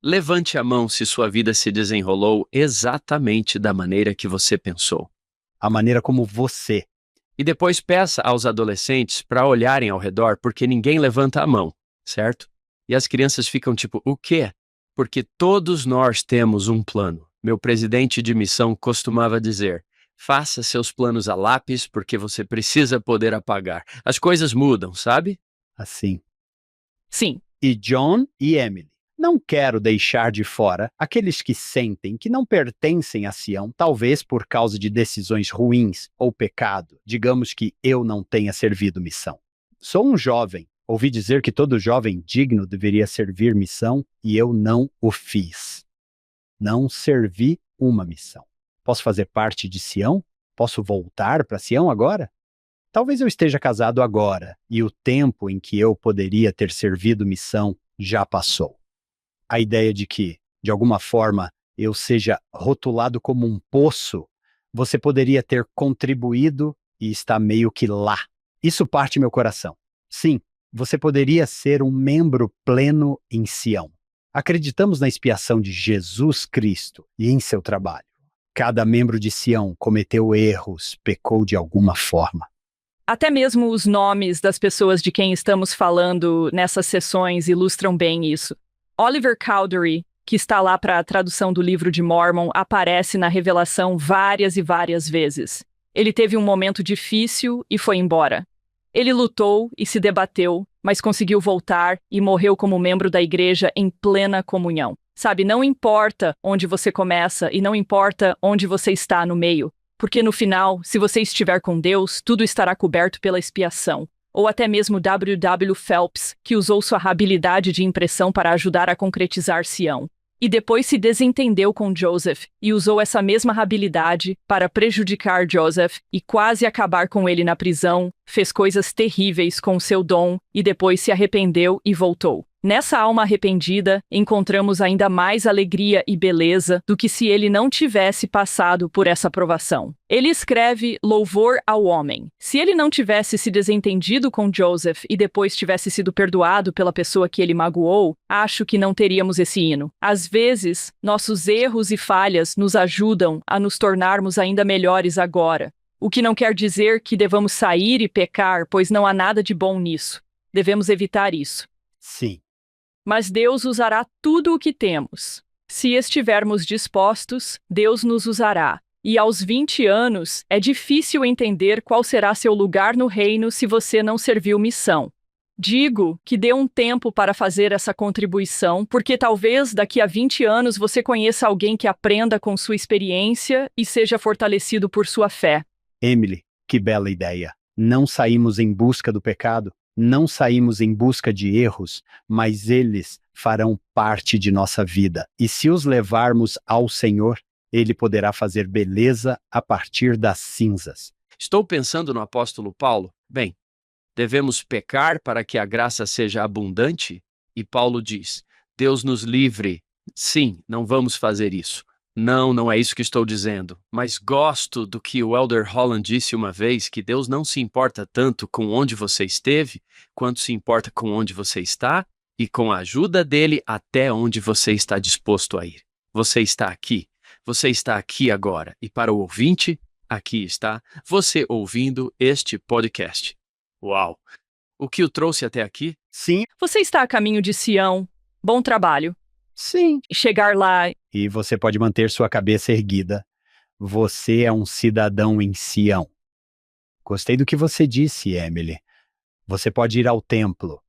levante a mão se sua vida se desenrolou exatamente da maneira que você pensou. A maneira como você. E depois peça aos adolescentes para olharem ao redor porque ninguém levanta a mão, certo? E as crianças ficam tipo, o quê? Porque todos nós temos um plano. Meu presidente de missão costumava dizer: faça seus planos a lápis porque você precisa poder apagar. As coisas mudam, sabe? Assim. Sim. E John e Emily. Não quero deixar de fora aqueles que sentem que não pertencem a Sião, talvez por causa de decisões ruins ou pecado. Digamos que eu não tenha servido missão. Sou um jovem. Ouvi dizer que todo jovem digno deveria servir missão e eu não o fiz. Não servi uma missão. Posso fazer parte de Sião? Posso voltar para Sião agora? Talvez eu esteja casado agora, e o tempo em que eu poderia ter servido missão já passou. A ideia de que, de alguma forma, eu seja rotulado como um poço, você poderia ter contribuído e está meio que lá. Isso parte meu coração. Sim, você poderia ser um membro pleno em Sião. Acreditamos na expiação de Jesus Cristo e em seu trabalho. Cada membro de Sião cometeu erros, pecou de alguma forma. Até mesmo os nomes das pessoas de quem estamos falando nessas sessões ilustram bem isso. Oliver Cowdery, que está lá para a tradução do livro de Mormon, aparece na Revelação várias e várias vezes. Ele teve um momento difícil e foi embora. Ele lutou e se debateu, mas conseguiu voltar e morreu como membro da igreja em plena comunhão. Sabe, não importa onde você começa e não importa onde você está no meio, porque no final, se você estiver com Deus, tudo estará coberto pela expiação. Ou até mesmo W. W. Phelps, que usou sua habilidade de impressão para ajudar a concretizar Sião. E depois se desentendeu com Joseph e usou essa mesma habilidade para prejudicar Joseph e quase acabar com ele na prisão, fez coisas terríveis com seu dom e depois se arrependeu e voltou. Nessa alma arrependida, encontramos ainda mais alegria e beleza do que se ele não tivesse passado por essa provação. Ele escreve louvor ao homem. Se ele não tivesse se desentendido com Joseph e depois tivesse sido perdoado pela pessoa que ele magoou, acho que não teríamos esse hino. Às vezes, nossos erros e falhas nos ajudam a nos tornarmos ainda melhores agora. O que não quer dizer que devamos sair e pecar, pois não há nada de bom nisso. Devemos evitar isso. Sim. Mas Deus usará tudo o que temos. Se estivermos dispostos, Deus nos usará. E aos 20 anos, é difícil entender qual será seu lugar no reino se você não serviu missão. Digo que dê um tempo para fazer essa contribuição, porque talvez daqui a 20 anos você conheça alguém que aprenda com sua experiência e seja fortalecido por sua fé. Emily, que bela ideia. Não saímos em busca do pecado, Não saímos em busca de erros, mas eles farão parte de nossa vida. E se os levarmos ao Senhor, Ele poderá fazer beleza a partir das cinzas. Estou pensando no apóstolo Paulo. Bem, devemos pecar para que a graça seja abundante? E Paulo diz: Deus nos livre. Sim, não vamos fazer isso. Não, não é isso que estou dizendo. Mas gosto do que o Elder Holland disse uma vez, que Deus não se importa tanto com onde você esteve, quanto se importa com onde você está, e com a ajuda dele até onde você está disposto a ir. Você está aqui. Você está aqui agora. E para o ouvinte, aqui está você ouvindo este podcast. Uau! O que o trouxe até aqui? Sim, Você está a caminho de Sião. Bom trabalho. sim. Chegar lá. E você pode manter sua cabeça erguida. Você é um cidadão em Sião. Gostei do que você disse, Emily. Você pode ir ao templo.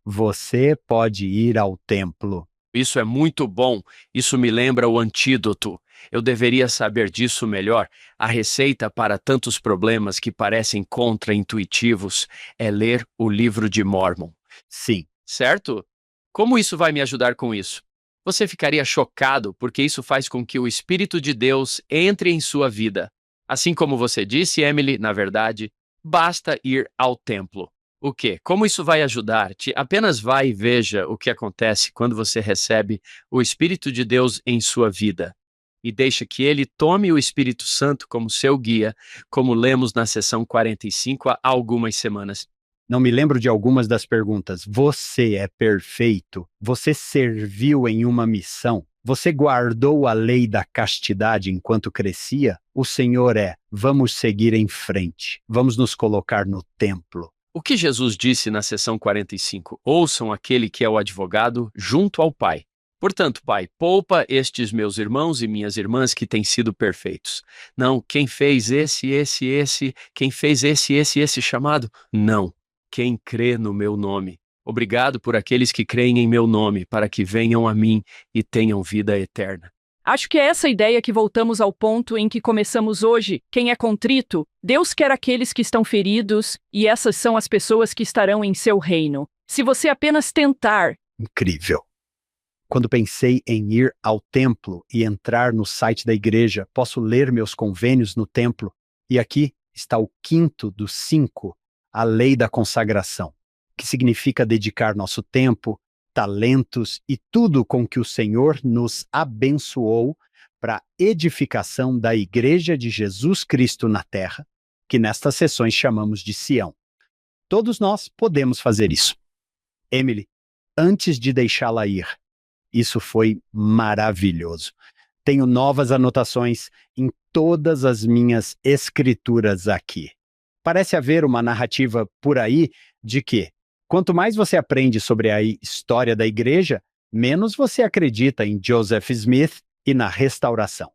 Você pode ir ao templo. Isso é muito bom. Isso me lembra o antídoto. Eu deveria saber disso melhor. A receita para tantos problemas que parecem contra-intuitivos é ler o livro de Mórmon. Sim. Certo? Como isso vai me ajudar com isso? Você ficaria chocado porque isso faz com que o Espírito de Deus entre em sua vida. Assim como você disse, Emily, na verdade, basta ir ao templo. O quê? Como isso vai ajudar-te? Apenas vá e veja o que acontece quando você recebe o Espírito de Deus em sua vida. E deixa que ele tome o Espírito Santo como seu guia, como lemos na sessão 45 há algumas semanas. Não me lembro de algumas das perguntas. Você é perfeito? Você serviu em uma missão? Você guardou a lei da castidade enquanto crescia? O Senhor é, vamos seguir em frente. Vamos nos colocar no templo. O que Jesus disse na sessão 45? Ouçam aquele que é o advogado junto ao Pai. Portanto, Pai, poupa estes meus irmãos e minhas irmãs que têm sido perfeitos. Não, quem fez quem fez esse chamado? Não. Quem crê no meu nome. Obrigado por aqueles que creem em meu nome, para que venham a mim e tenham vida eterna. Acho que é essa ideia que voltamos ao ponto em que começamos hoje. Quem é contrito, Deus quer aqueles que estão feridos, e essas são as pessoas que estarão em seu reino. Se você apenas tentar. Incrível. Quando pensei em ir ao templo e entrar no site da igreja, posso ler meus convênios no templo. E aqui está o 5º dos 5, a lei da consagração, que significa dedicar nosso tempo, talentos e tudo com que o Senhor nos abençoou para a edificação da Igreja de Jesus Cristo na Terra, que nestas sessões chamamos de Sião. Todos nós podemos fazer isso. Emily, antes de deixá-la ir, isso foi maravilhoso. Tenho novas anotações em todas as minhas escrituras aqui. Parece haver uma narrativa por aí de que, quanto mais você aprende sobre a história da igreja, menos você acredita em Joseph Smith e na restauração.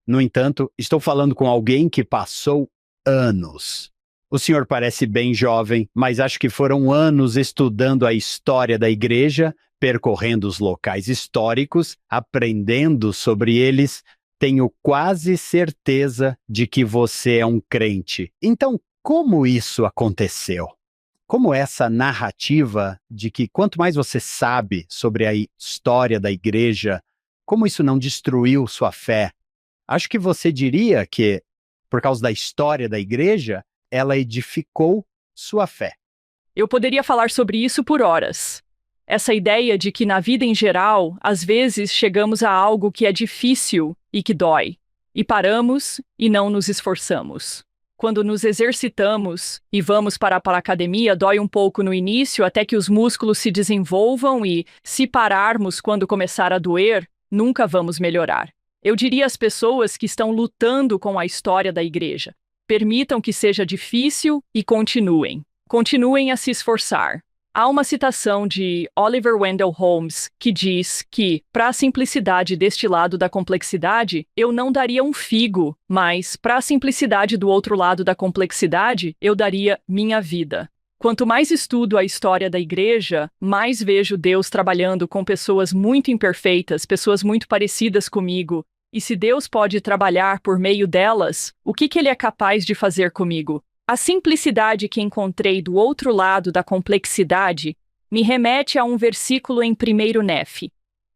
No entanto, estou falando com alguém que passou anos. O senhor parece bem jovem, mas acho que foram anos estudando a história da igreja, percorrendo os locais históricos, aprendendo sobre eles. Tenho quase certeza de que você é um crente. Então, como isso aconteceu? Como essa narrativa de que quanto mais você sabe sobre a história da igreja, como isso não destruiu sua fé? Acho que você diria que, por causa da história da igreja, ela edificou sua fé. Eu poderia falar sobre isso por horas. Essa ideia de que na vida em geral, às vezes chegamos a algo que é difícil e que dói, e paramos e não nos esforçamos. Quando nos exercitamos e vamos para a academia, dói um pouco no início até que os músculos se desenvolvam e, se pararmos quando começar a doer, nunca vamos melhorar. Eu diria às pessoas que estão lutando com a história da igreja: permitam que seja difícil e continuem. Continuem a se esforçar. Há uma citação de Oliver Wendell Holmes que diz que, para a simplicidade deste lado da complexidade, eu não daria um figo, mas, para a simplicidade do outro lado da complexidade, eu daria minha vida. Quanto mais estudo a história da igreja, mais vejo Deus trabalhando com pessoas muito imperfeitas, pessoas muito parecidas comigo. E se Deus pode trabalhar por meio delas, o que Ele é capaz de fazer comigo? A simplicidade que encontrei do outro lado da complexidade me remete a um versículo em 1 Nefe.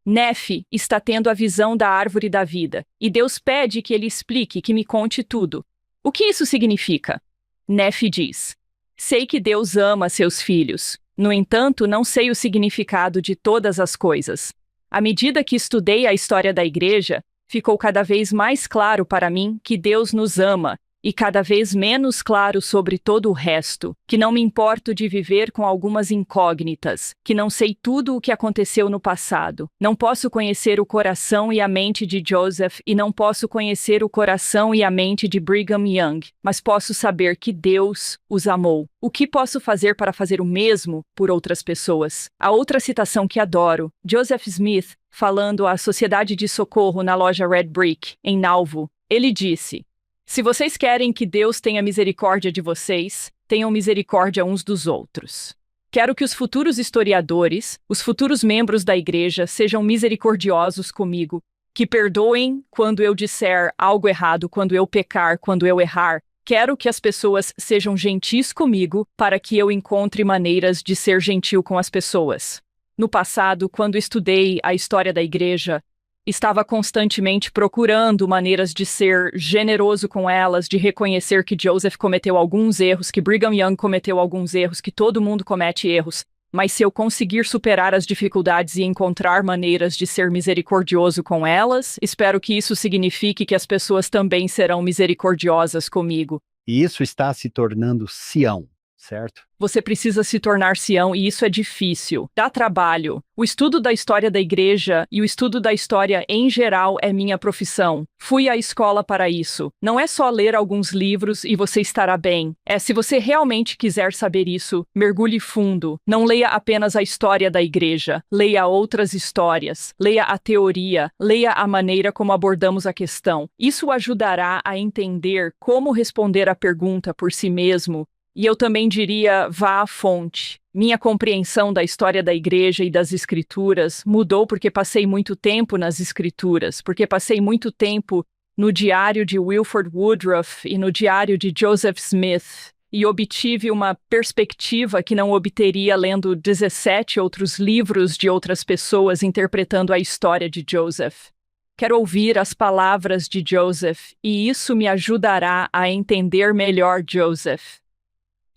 Nefe está tendo a visão da árvore da vida, e Deus pede que ele explique, que me conte tudo. O que isso significa? Nefe diz: sei que Deus ama seus filhos, no entanto, não sei o significado de todas as coisas. À medida que estudei a história da igreja, ficou cada vez mais claro para mim que Deus nos ama, e cada vez menos claro sobre todo o resto, que não me importo de viver com algumas incógnitas, que não sei tudo o que aconteceu no passado. Não posso conhecer o coração e a mente de Joseph e não posso conhecer o coração e a mente de Brigham Young, mas posso saber que Deus os amou. O que posso fazer para fazer o mesmo por outras pessoas? A outra citação que adoro, Joseph Smith, falando à Sociedade de Socorro na loja Red Brick, em Nauvoo, ele disse: se vocês querem que Deus tenha misericórdia de vocês, tenham misericórdia uns dos outros. Quero que os futuros historiadores, os futuros membros da igreja, sejam misericordiosos comigo, que perdoem quando eu disser algo errado, quando eu pecar, quando eu errar. Quero que as pessoas sejam gentis comigo para que eu encontre maneiras de ser gentil com as pessoas. No passado, quando estudei a história da igreja, estava constantemente procurando maneiras de ser generoso com elas, de reconhecer que Joseph cometeu alguns erros, que Brigham Young cometeu alguns erros, que todo mundo comete erros. Mas se eu conseguir superar as dificuldades e encontrar maneiras de ser misericordioso com elas, espero que isso signifique que as pessoas também serão misericordiosas comigo. E isso está se tornando Sião, certo? Você precisa se tornar Sião e isso é difícil. Dá trabalho. O estudo da história da igreja e o estudo da história em geral é minha profissão. Fui à escola para isso. Não é só ler alguns livros e você estará bem. Se você realmente quiser saber isso, mergulhe fundo. Não leia apenas a história da igreja. Leia outras histórias. Leia a teoria. Leia a maneira como abordamos a questão. Isso ajudará a entender como responder a pergunta por si mesmo. E eu também diria, vá à fonte. Minha compreensão da história da igreja e das escrituras mudou porque passei muito tempo nas escrituras, porque passei muito tempo no diário de Wilford Woodruff e no diário de Joseph Smith, e obtive uma perspectiva que não obteria lendo 17 outros livros de outras pessoas interpretando a história de Joseph. Quero ouvir as palavras de Joseph, e isso me ajudará a entender melhor Joseph.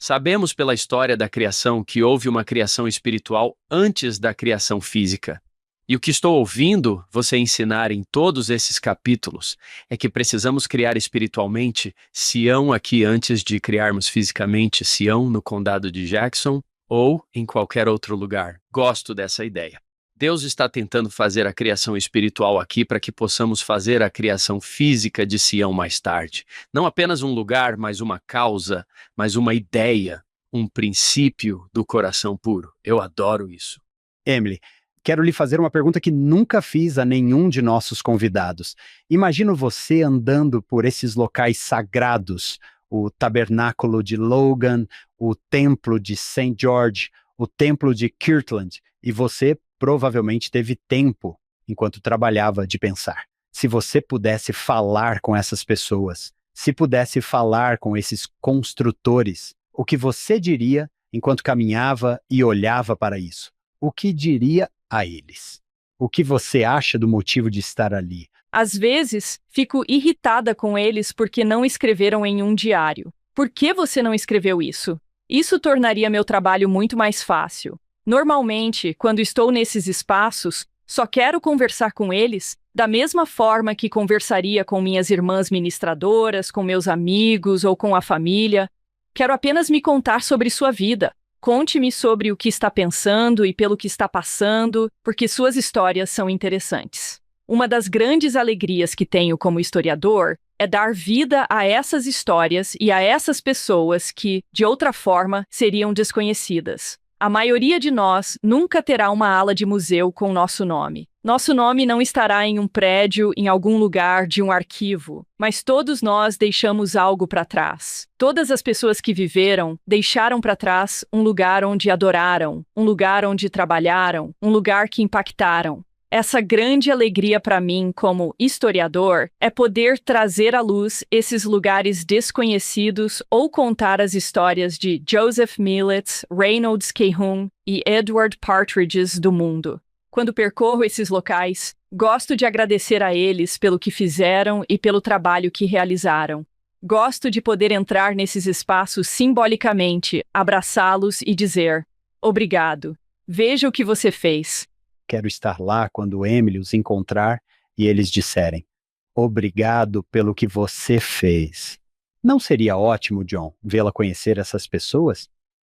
Sabemos pela história da criação que houve uma criação espiritual antes da criação física. E o que estou ouvindo você ensinar em todos esses capítulos é que precisamos criar espiritualmente Sião aqui antes de criarmos fisicamente Sião no condado de Jackson ou em qualquer outro lugar. Gosto dessa ideia. Deus está tentando fazer a criação espiritual aqui para que possamos fazer a criação física de Sião mais tarde. Não apenas um lugar, mas uma causa, mas uma ideia, um princípio do coração puro. Eu adoro isso. Emily, quero lhe fazer uma pergunta que nunca fiz a nenhum de nossos convidados. Imagino você andando por esses locais sagrados, o tabernáculo de Logan, o templo de St. George, o templo de Kirtland, e você provavelmente teve tempo, enquanto trabalhava, de pensar. Se você pudesse falar com essas pessoas, se pudesse falar com esses construtores, o que você diria enquanto caminhava e olhava para isso? O que diria a eles? O que você acha do motivo de estar ali? Às vezes, fico irritada com eles porque não escreveram em um diário. Por que você não escreveu isso? Isso tornaria meu trabalho muito mais fácil. Normalmente, quando estou nesses espaços, só quero conversar com eles da mesma forma que conversaria com minhas irmãs ministradoras, com meus amigos ou com a família. Quero apenas me contar sobre sua vida. Conte-me sobre o que está pensando e pelo que está passando, porque suas histórias são interessantes. Uma das grandes alegrias que tenho como historiador é dar vida a essas histórias e a essas pessoas que, de outra forma, seriam desconhecidas. A maioria de nós nunca terá uma ala de museu com nosso nome. Nosso nome não estará em um prédio, em algum lugar de um arquivo, mas todos nós deixamos algo para trás. Todas as pessoas que viveram deixaram para trás um lugar onde adoraram, um lugar onde trabalharam, um lugar que impactaram. Essa grande alegria para mim, como historiador, é poder trazer à luz esses lugares desconhecidos ou contar as histórias de Joseph Millets, Reynolds Cahun e Edward Partridges do mundo. Quando percorro esses locais, gosto de agradecer a eles pelo que fizeram e pelo trabalho que realizaram. Gosto de poder entrar nesses espaços simbolicamente, abraçá-los e dizer: obrigado. Veja o que você fez. Quero estar lá quando Emily os encontrar e eles disserem: obrigado pelo que você fez. Não seria ótimo, John, vê-la conhecer essas pessoas?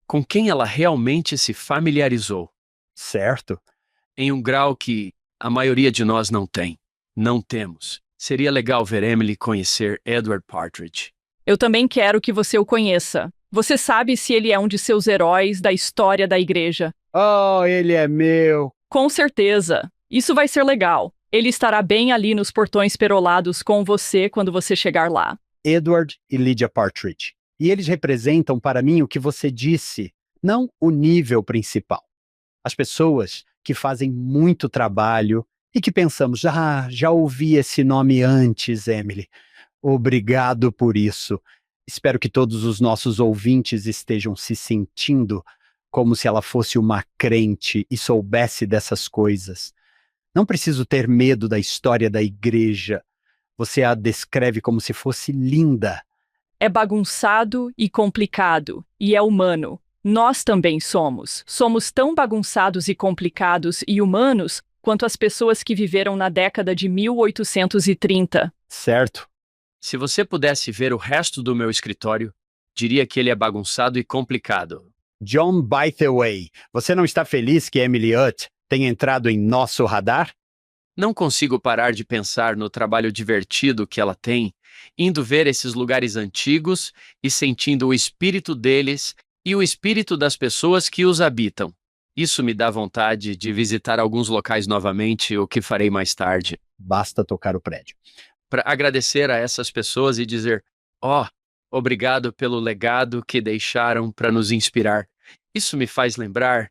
Com quem ela realmente se familiarizou, Certo. em um grau que a maioria de nós não tem. Não temos. Seria legal ver Emily conhecer Edward Partridge. Eu também quero que você o conheça. Você sabe se ele é um de seus heróis da história da igreja? Oh, ele é meu. Com certeza. Isso vai ser legal. Ele estará bem ali nos portões perolados com você quando você chegar lá. Edward e Lydia Partridge. E eles representam para mim o que você disse, não o nível principal. As pessoas que fazem muito trabalho e que pensamos: já ouvi esse nome antes, Emily. Obrigado por isso. Espero que todos os nossos ouvintes estejam se sentindo como se ela fosse uma crente e soubesse dessas coisas. Não preciso ter medo da história da igreja. Você a descreve como se fosse linda. É bagunçado e complicado, e é humano. Nós também somos. Somos tão bagunçados e complicados e humanos quanto as pessoas que viveram na década de 1830. Certo? Se você pudesse ver o resto do meu escritório, diria que ele é bagunçado e complicado. John Bytheway, você não está feliz que Emily Utt tenha entrado em nosso radar? Não consigo parar de pensar no trabalho divertido que ela tem, indo ver esses lugares antigos e sentindo o espírito deles e o espírito das pessoas que os habitam. Isso me dá vontade de visitar alguns locais novamente, o que farei mais tarde, Basta tocar o prédio. para agradecer a essas pessoas e dizer: obrigado pelo legado que deixaram para nos inspirar. Isso me faz lembrar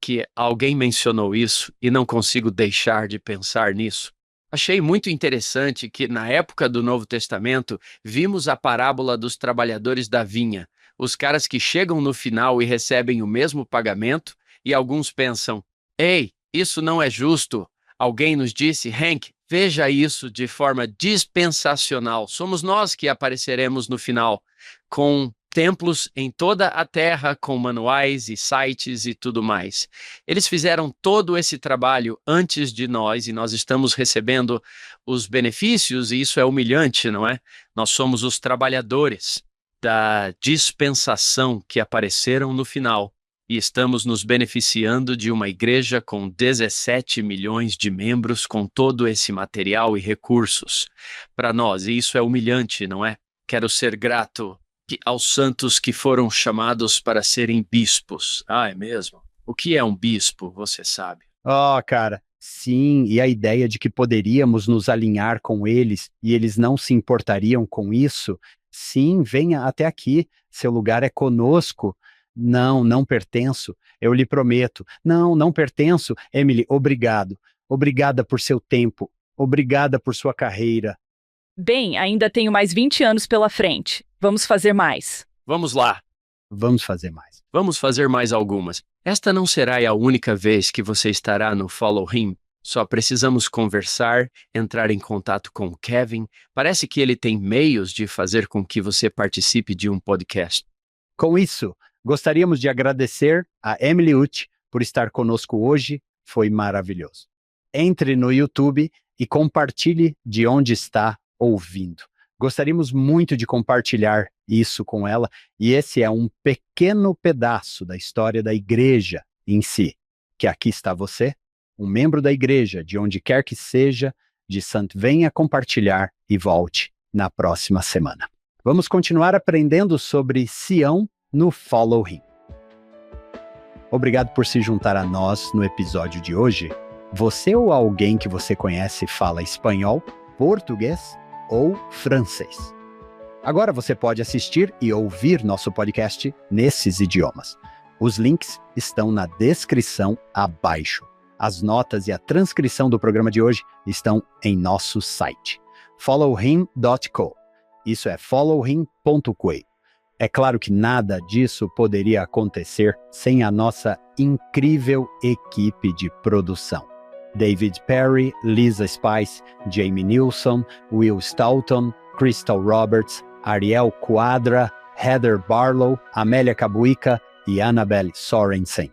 que alguém mencionou isso e não consigo deixar de pensar nisso. Achei muito interessante que, na época do Novo Testamento, vimos a parábola dos trabalhadores da vinha, os caras que chegam no final e recebem o mesmo pagamento, e alguns pensam: ei, isso não é justo. Alguém nos disse: Hank, veja isso de forma dispensacional. Somos nós que apareceremos no final, com templos em toda a terra, com manuais e sites e tudo mais. Eles fizeram todo esse trabalho antes de nós e nós estamos recebendo os benefícios, e isso é humilhante, não é? Nós somos os trabalhadores da dispensação que apareceram no final. E estamos nos beneficiando de uma igreja com 17 milhões de membros, com todo esse material e recursos para nós. E isso é humilhante, não é? Quero ser grato aos santos que foram chamados para serem bispos. Ah, é mesmo? O que é um bispo, você sabe? Oh, cara, sim, e a ideia de que poderíamos nos alinhar com eles e eles não se importariam com isso? Sim, venha até aqui, seu lugar é conosco. Não, não pertenço, eu lhe prometo. Não, não pertenço. Emily, obrigado. Obrigada por seu tempo. Obrigada por sua carreira. Bem, ainda tenho mais 20 anos pela frente. Vamos fazer mais. Vamos lá. Vamos fazer mais. Vamos fazer mais algumas. Esta não será a única vez que você estará no Follow Him. Só precisamos conversar, entrar em contato com o Kevin. Parece que ele tem meios de fazer com que você participe de um podcast. Com isso, gostaríamos de agradecer a Emily Utt por estar conosco hoje. Foi maravilhoso. Entre no YouTube e compartilhe de onde está ouvindo. Gostaríamos muito de compartilhar isso com ela, e esse é um pequeno pedaço da história da igreja em si. Que aqui está você, um membro da igreja, de onde quer que seja, de Santo, venha compartilhar e volte na próxima semana. Vamos continuar aprendendo sobre Sião no Follow Him. Obrigado por se juntar a nós no episódio de hoje. Você ou alguém que você conhece fala espanhol, português ou francês. Agora você pode assistir e ouvir nosso podcast nesses idiomas. Os links estão na descrição abaixo. As notas e a transcrição do programa de hoje estão em nosso site, followhim.co. Isso é followhim.co. É claro que nada disso poderia acontecer sem a nossa incrível equipe de produção. David Perry, Lisa Spice, Jamie Nilsson, Will Stoughton, Crystal Roberts, Ariel Quadra, Heather Barlow, Amélia Cabuica e Annabelle Sorensen.